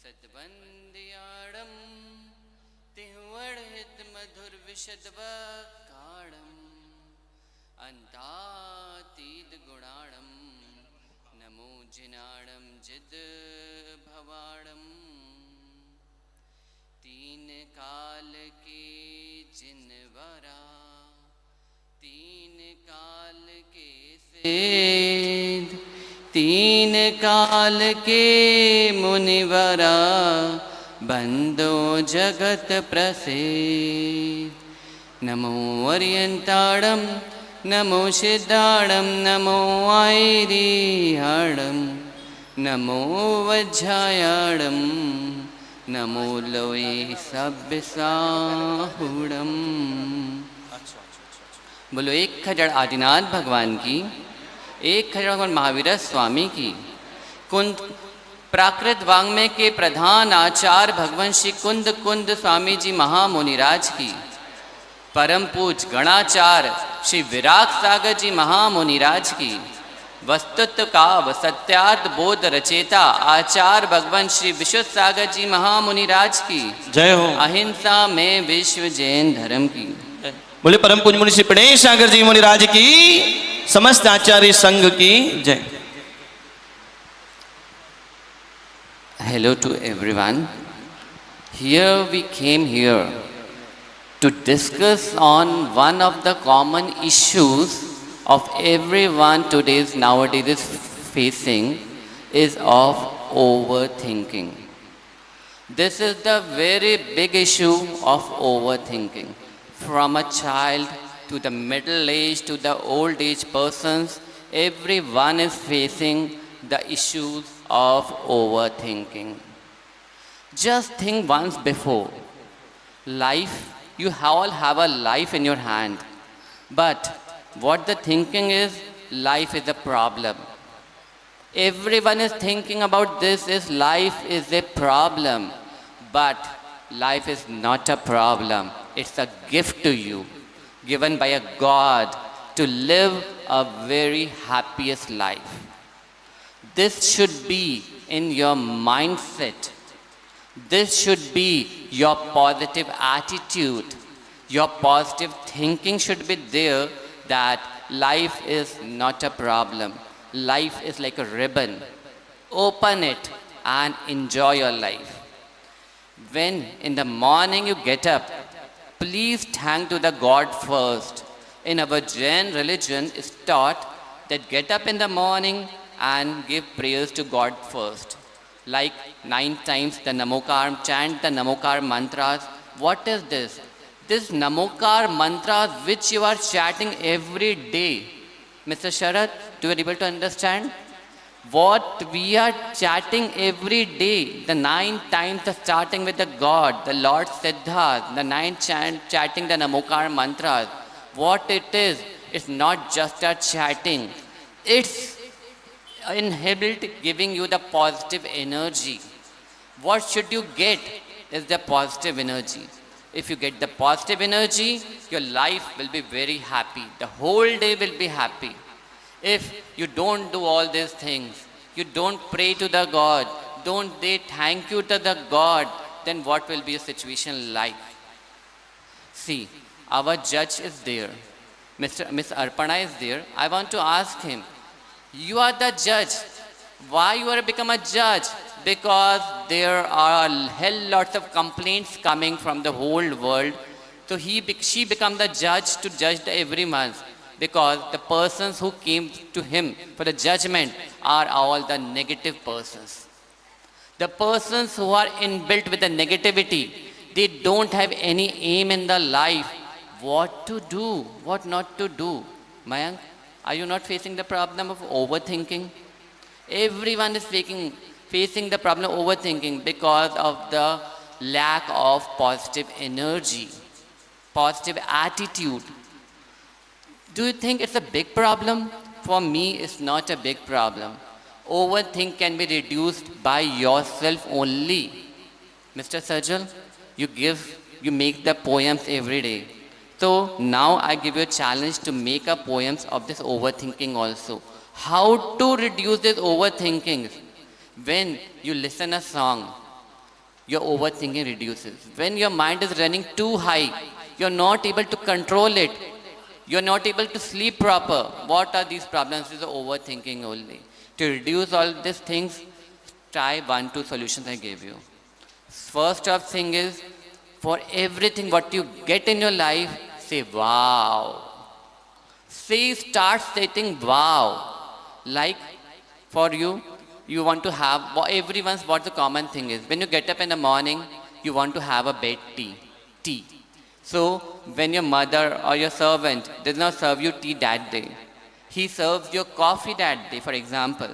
सद्वंद्याड़म तिहुवड़हित मधुर विशदवकाड़म अंतातीत गुणाड़म नमो जिनाड़म जिद भवाड़म तीन काल के जिनवरा तीन काल के सेद तीन काल के मुनिवरा बंदो जगत प्रसिद्ध नमो अर्यंताड़म नमो सिद्धाड़म नमो आयरिहाड़म नमो वज्रायाड़म नमो लोए सभ्यसाहुड़म। बोलो एक खजड़ आदिनाथ भगवान की, एक खजड़ भगवान महावीर स्वामी की, कुंद प्राकृत वाङ्मय के प्रधान आचार्य भगवान श्री कुंद कुंद स्वामी जी महामुनिराज की, परम पूज गणाचार्य श्री विराग सागर जी महामुनिराज की, वस्तुत्व काव सत्यार्थ बोध रचेता आचार्य भगवान श्री विश्व सागर जी महामुनिराज की जय हो। अहिंसा में विश्व जैन धर्म की। बोले परम पूज्य मुनि श्री प्रणेश सागर जी मुनिराज की, समस्त आचार्य संघ की जय। Hello to everyone. Here we came here to discuss on one of the common issues of everyone nowadays is facing is of overthinking. This is the very big issue of overthinking. From a child to the middle age to the old age persons, everyone is facing the issues of overthinking. Just think once before. Life, you all have a life in your hand. But what the thinking is, life is a problem. Everyone is thinking about this is life is a problem. But life is not a problem. It's a gift to you, given by a God to live a very happiest life. This should be in your mindset. This should be your positive attitude. Your positive thinking should be there that life is not a problem. Life is like a ribbon. Open it and enjoy your life. When in the morning you get up, please thank to the God first. In our Jain religion, it's taught that get up in the morning and give prayers to God first. Like 9 times the Namokar, chant the Namokar mantras. What is this? This Namokar mantras which you are chanting every day. Mr. Sharad, do you are able to understand? What we are chanting every day, the 9 times the starting with the God, the Lord Siddharth, the 9 chanting the Namokar mantras. What it is, it's not just a chanting. It's inherent giving you the positive energy. What should you get is the positive energy. If you get the positive energy, your life will be very happy. The whole day will be happy. If you don't do all these things, you don't pray to the God, don't say thank you to the God, then what will be your situation like? See, our judge is there. Miss Arpana is there. I want to ask him, you are the judge. Why you are become a judge? Because there are a hell lots of complaints coming from the whole world. So she become the judge to judge every month. Because the persons who came to him for the judgment are all the negative persons. The persons who are inbuilt with the negativity, they don't have any aim in the life. What to do, what not to do. Mayank, are you not facing the problem of overthinking? Everyone is facing the problem of overthinking because of the lack of positive energy, positive attitude. Do you think it's a big problem? For me, it's not a big problem. Overthink can be reduced by yourself only. Mr. Sajal, you make the poems every day. So now I give you a challenge to make a poems of this overthinking also. How to reduce this overthinking? When you listen a song, your overthinking reduces. When your mind is running too high, you're not able to control it. You're not able to sleep proper. What are these problems? Is overthinking only. To reduce all these things, try 1-2 solutions I gave you. First of thing is, for everything what you get in your life, say wow. Say, start stating wow. Like for you, you want to have, everyone's what the common thing is. When you get up in the morning, you want to have a bed tea. So when your mother or your servant does not serve you tea that day, he serves you coffee that day, for example,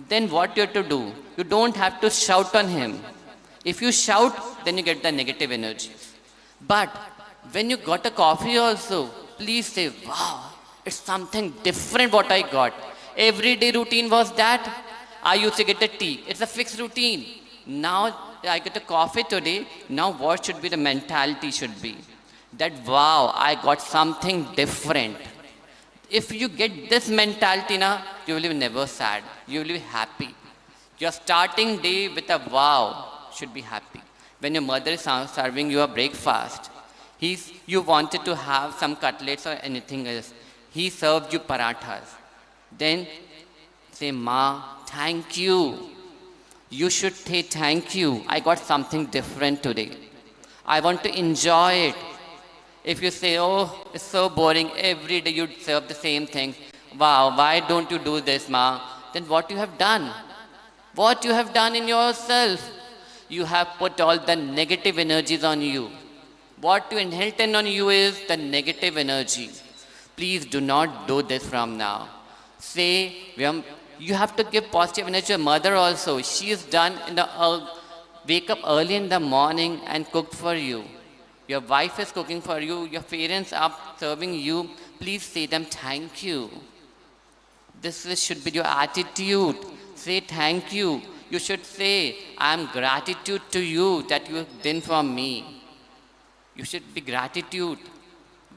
then what you have to do? You don't have to shout on him. If you shout, then you get the negative energies. But when you got a coffee also, please say, wow, it's something different what I got. Everyday routine was that. I used to get a tea. It's a fixed routine. Now I get a coffee today. Now what should be the mentality should be? That wow, I got something different. If you get this mentality now, you will be never sad. You will be happy. Your starting day with a wow should be happy. When your mother is serving you a breakfast, you wanted to have some cutlets or anything else. He served you parathas. Then say, Ma, thank you. You should say thank you. I got something different today. I want to enjoy it. If you say, oh, it's so boring, every day you serve the same thing. Wow, why don't you do this, Ma? Then what you have done? What you have done in yourself? You have put all the negative energies on you. What you inherit on you is the negative energy. Please do not do this from now. Say, you have to give positive energy to your mother also. She is done in the wake up early in the morning and cook for you. Your wife is cooking for you. Your parents are serving you. Please say them thank you. This should be your attitude. Say thank you. You should say, I am gratitude to you that you have done for me. You should be gratitude.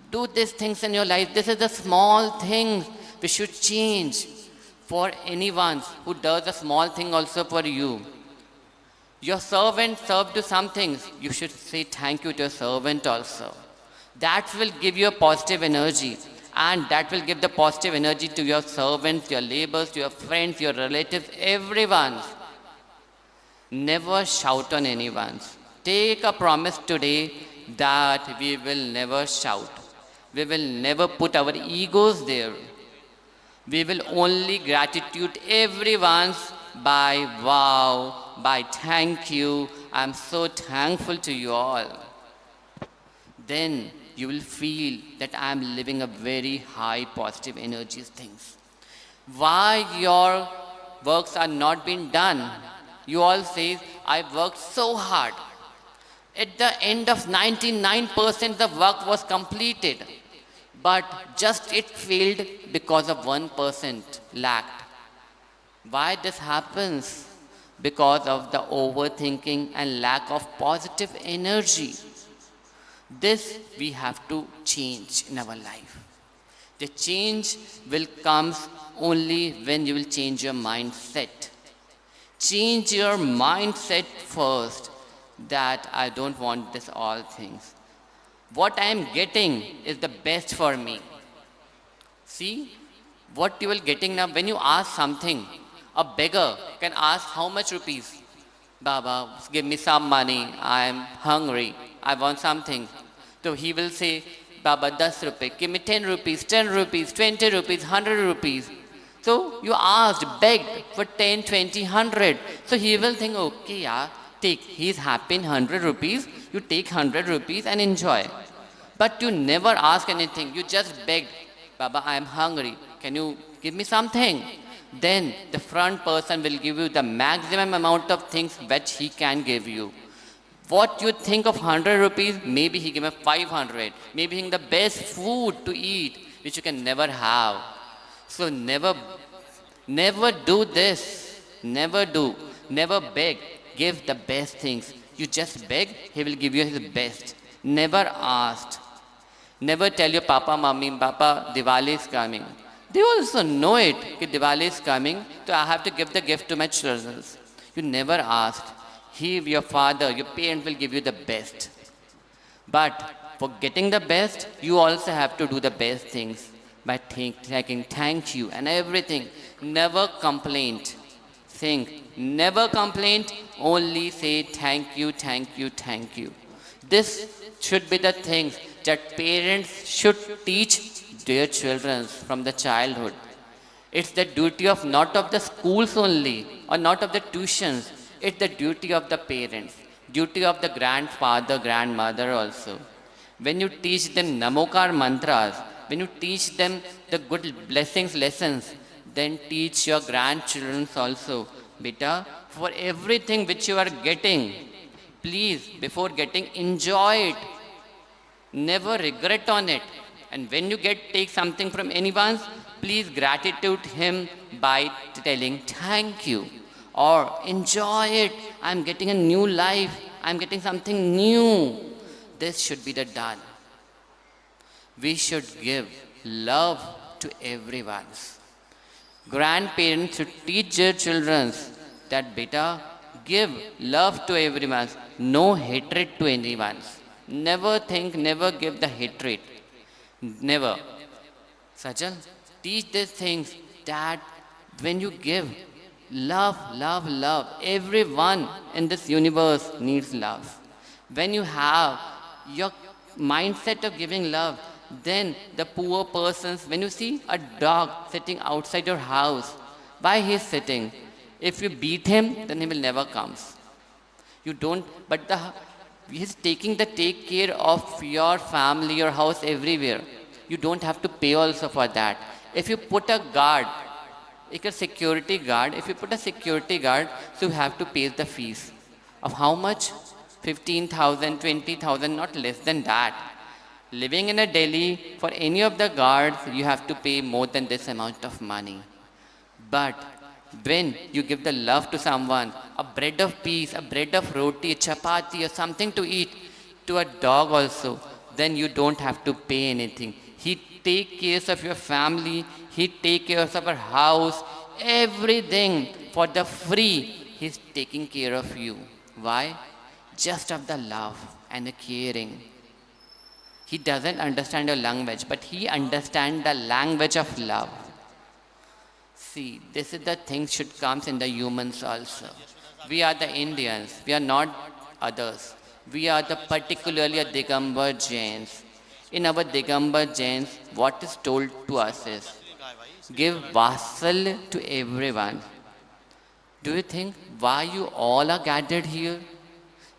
Do these things in your life. This is the small things we should change for anyone who does a small thing also for you. Your servant served you some things. You should say thank you to your servant also. That will give you a positive energy. And that will give the positive energy to your servants, your laborers, your friends, your relatives, everyone. Never shout on anyone. Take a promise today that we will never shout. We will never put our egos there. We will only gratitude everyone by wow, by thank you. I'm so thankful to you all. Then you will feel that I'm living a very high positive energy things. Why your works are not being done? You all say, I worked so hard. At the end of 99% the work was completed. But just it failed because of 1% lacked. Why this happens? Because of the overthinking and lack of positive energy. This we have to change in our life. The change will come only when you will change your mindset. Change your mindset first that I don't want this all things. What I am getting is the best for me. See, what you are getting now, when you ask something, a beggar can ask how much rupees? Baba, give me some money, I am hungry, I want something. So he will say, Baba, 10 rupees, give me 10 rupees, 10 rupees, 20 rupees, 100 rupees. So you asked, begged for 10, 20, 100. So he will think, okay, yeah, take, he's happy in 100 rupees, you take 100 rupees and enjoy. But you never ask anything, you just begged, Baba, I am hungry, can you give me something? Then the front person will give you the maximum amount of things which he can give you. What you think of 100 rupees, maybe he give me 500. Maybe he the best food to eat, which you can never have. So never do this. Never do. Never beg. Give the best things. You just beg, he will give you his best. Never asked. Never tell your papa, mommy, Papa, Diwali is coming. They also know it, that Diwali is coming, so I have to give the gift to my children. You never asked. He, your father, your parents will give you the best. But for getting the best, you also have to do the best things by taking thank you and everything. Never complaint. Think, never complaint, only say thank you, thank you, thank you. This should be the things that parents should teach their children from the childhood. It's the duty of not of the schools only or not of the tuitions. It's the duty of the parents, duty of the grandfather, grandmother also. When you teach them Namokar mantras, when you teach them the good blessings lessons, then teach your grandchildren also. Beta, for everything which you are getting, please, before getting, enjoy it. Never regret on it. And when you take something from anyone, please gratitude him by telling thank you or enjoy it. I'm getting a new life. I'm getting something new. This should be the done. We should give love to everyone. Grandparents should teach their children that beta, give love to everyone, no hatred to anyone. Never think, never give the hatred. Never. Sajal, teach these things that when you give love, love, love, everyone in this universe needs love. When you have your mindset of giving love, then the poor persons, when you see a dog sitting outside your house, why he is sitting? If you beat him, then he will never come. You don't, but he's taking the take care of your family, your house, everywhere. You don't have to pay also for that. If you put a guard, like a security guard, if you put a security guard, so you have to pay the fees. Of how much? 15,000, 20,000, not less than that. Living in a Delhi, for any of the guards, you have to pay more than this amount of money. But when you give the love to someone, a bread of peace, a bread of roti, a chapati, or something to eat, to a dog also, then you don't have to pay anything. He take care of your family, he take care of our house, everything for the free. He's taking care of you. Why? Just of the love and the caring. He doesn't understand your language, but he understands the language of love. See, this is the thing should comes in the humans also. We are the Indians. We are not others. We are the particularly a Digambar Jains. In our Digambar Jains, what is told to us is, give vasal to everyone. Do you think why you all are gathered here?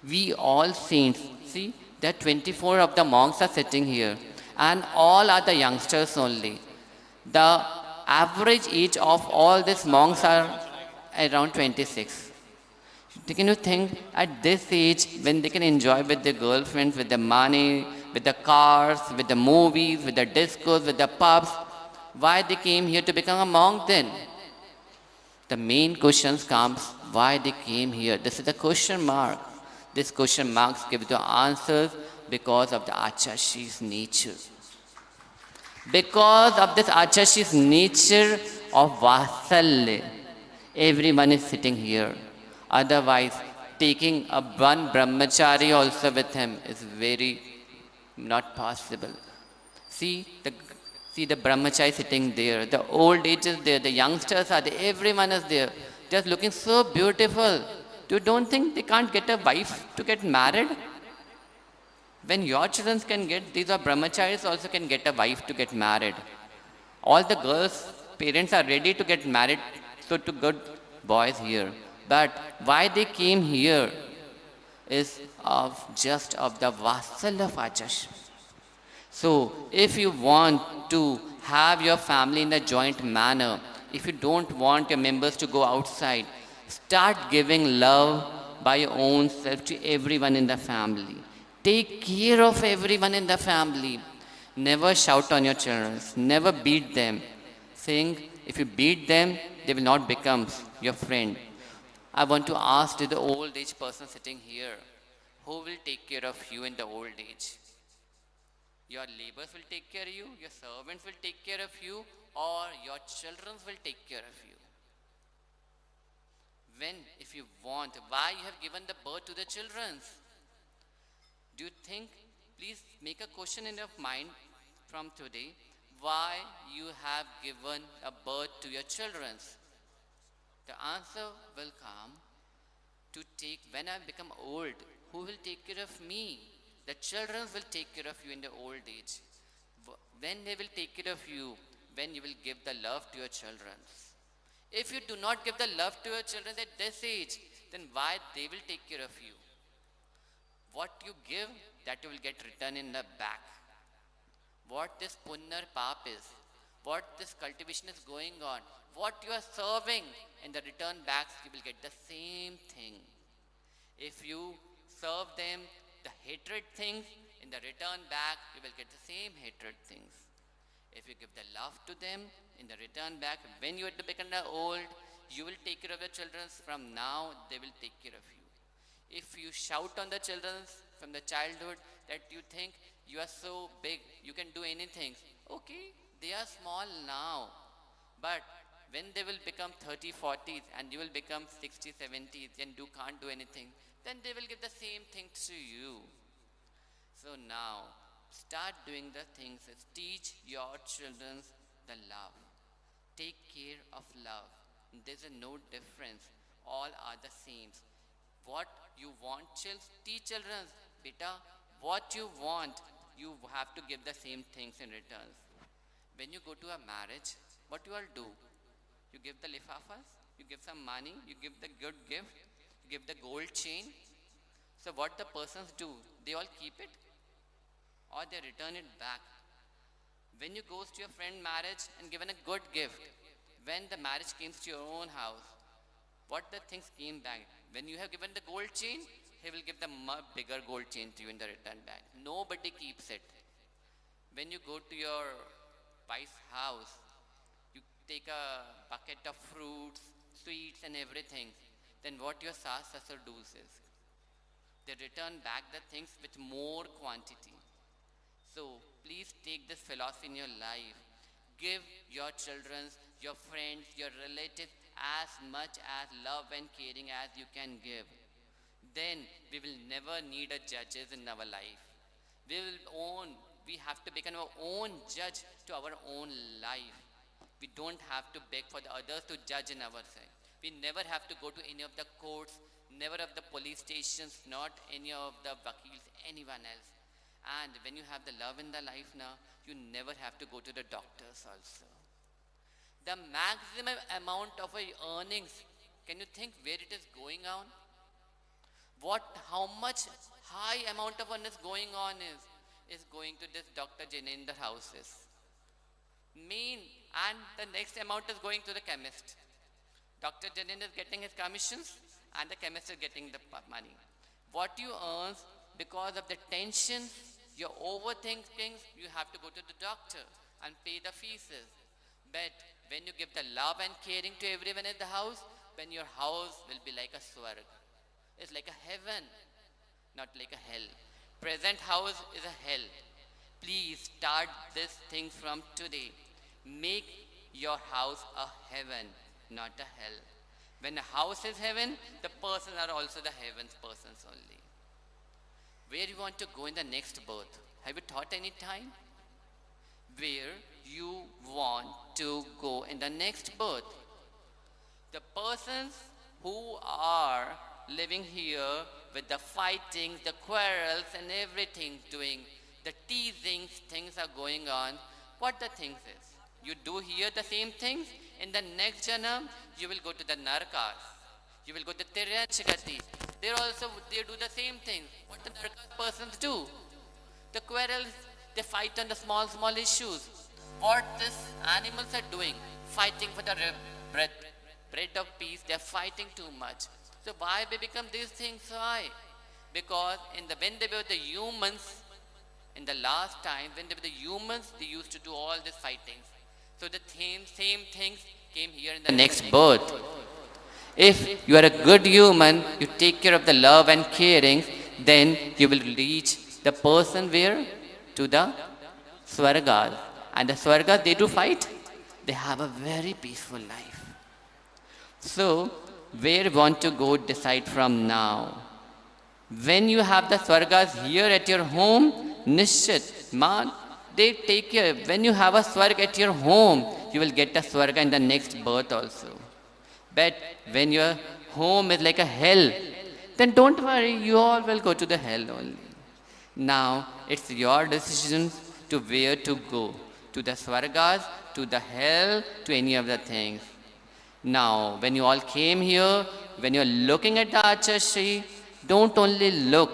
We all saints. See, there are 24 of the monks are sitting here, and all are the youngsters only. The average age of all these monks are around 26. Can you think at this age when they can enjoy with their girlfriends, with the money, with the cars, with the movies, with the discos, with the pubs, why they came here to become a monk then? The main questions comes why they came here. This is the question mark. This question marks give the answers because of the Achashi's nature. Because of this Achashi's nature of Vasalya, everyone is sitting here. Otherwise, taking a one brahmachari also with him is very not possible. See the brahmachari sitting there, the old age is there, the youngsters are there, everyone is there. Just looking so beautiful. You don't think they can't get a wife to get married? When your children can get, these are brahmacharis also can get a wife to get married. All the girls' parents are ready to get married, so to good boys here. But why they came here is just of the vasal of Achash. So if you want to have your family in a joint manner, if you don't want your members to go outside, start giving love by your own self to everyone in the family. Take care of everyone in the family. Never shout on your children. Never beat them. Saying, if you beat them, they will not become your friend. I want to ask to the old age person sitting here, who will take care of you in the old age? Your laborers will take care of you, your servants will take care of you, or your children will take care of you? When, if you want, why you have given the birth to the children? Do you think, please make a question in your mind from today, why you have given a birth to your children? The answer will come to take, when I become old, who will take care of me? The children will take care of you in the old age. When they will take care of you, when you will give the love to your children. If you do not give the love to your children at this age, then why they will take care of you? What you give, that you will get returned in the back. What this punnar pap is, what this cultivation is going on, what you are serving, in the return back, you will get the same thing. If you serve them the hatred things, in the return back, you will get the same hatred things. If you give the love to them, in the return back, when you become old, you will take care of the children. From now, they will take care of you. If you shout on the children from the childhood that you think you are so big, you can do anything. Okay, they are small now. But when they will become 30, 40s and you will become 60, 70s and you can't do anything, then they will give the same thing to you. So now, start doing the things. Teach your children the love. Take care of love. There's no difference. All are the same. What you want, teach children. Beta, what you want, you have to give the same things in return. When you go to a marriage, what you all do? You give the lifafas, you give some money, you give the good gift, you give the gold chain. So what the persons do? They all keep it or they return it back. When you go to your friend marriage and given a good gift, when the marriage came to your own house, what the things came back? When you have given the gold chain, he will give the bigger gold chain to you in the return back. Nobody keeps it. When you go to your wife's house, you take a bucket of fruits, sweets and everything. Then what your sas sasur does is, they return back the things with more quantity. So please take this philosophy in your life. Give your children, your friends, your relatives as much as love and caring as you can give. Then we will never need a judges in our life. We have to become our own judge to our own life. We don't have to beg for the others to judge in our side. We never have to go to any of the courts, never of the police stations, not any of the vakils, anyone else. And when you have the love in the life now, you never have to go to the doctors also. The maximum amount of earnings, can you think where it is going on? How much high amount of earnings going on is going to this Dr. Jinendra houses. And the next amount is going to the chemist. Dr. Jinendra is getting his commissions and the chemist is getting the money. What you earn because of the tension, your overthinking, you have to go to the doctor and pay the fees. But when you give the love and caring to everyone in the house, then your house will be like a swarg. It's like a heaven, not like a hell. Present house is a hell. Please start this thing from today. Make your house a heaven, not a hell. When a house is heaven, the persons are also the heaven's persons only. Where you want to go in the next birth? Have you thought any time? Where you want to go in the next birth? The persons who are living here with the fighting, the quarrels and everything doing, the teasing things are going on, what the things is? You do here the same things, in the next janam, you will go to the Narkas. You will go to Tiryanchagati. They do the same thing. What the Narkas persons do? The quarrels, they fight on the small issues. What these animals are doing, fighting for the bread of peace, they are fighting too much. So why they become these things? Why? Because when they were the humans, in the last time, when they were the humans, they used to do all these fightings. So the same things came here in the next birth. If you are a good human, you take care of the love and caring, then you will reach the person where? To the Swargas. And the Swargas, they do fight. They have a very peaceful life. So, where you want to go, decide from now. When you have the Swargas here at your home, Nishchit, man, they take care. When you have a Swarg at your home, you will get a Swarga in the next birth also. But when your home is like a hell, then don't worry, you all will go to the hell only. Now, it's your decision to where to go. To the Swargas, to the hell, to any of the things. Now, when you all came here, when you're looking at the Acharshri, don't only look,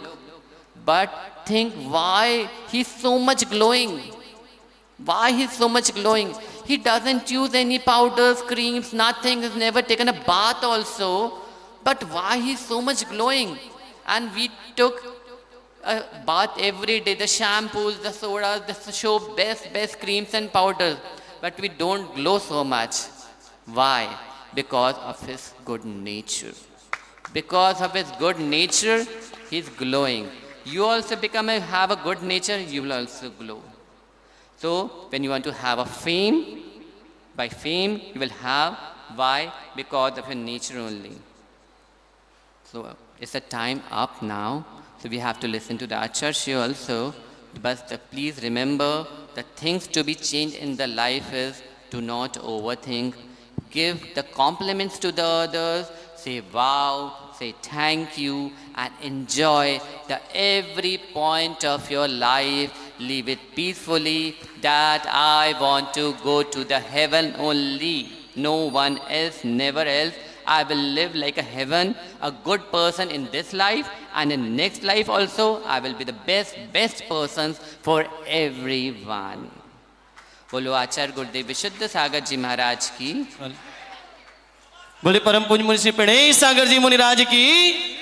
but think why he's so much glowing. Why he's so much glowing. He doesn't use any powders, creams, nothing. He's never taken a bath also. But why he's so much glowing? And we took a bath every day, the shampoos, the sodas, the soap, best creams and powders. But we don't glow so much. Why? Because of his good nature. Because of his good nature, he's glowing. You also have a good nature, you will also glow. So, when you want to have a fame, by fame you will have. Why? Because of your nature only. So, it's the time up now. So, we have to listen to the Acharya also. But please remember, the things to be changed in the life is, do not overthink. Give the compliments to the others. Say wow, say thank you, and enjoy the every point of your life. Live it peacefully, that I want to go to the heaven only. No one else, never else. I will live like a heaven, a good person in this life, and in next life also, I will be the best persons for everyone. बोलो आचार्य गुरुदेव विशुद्ध सागर जी महाराज की। बोले परम पूज्य मुनि श्री प्रणेश सागर जी मुनिराज की।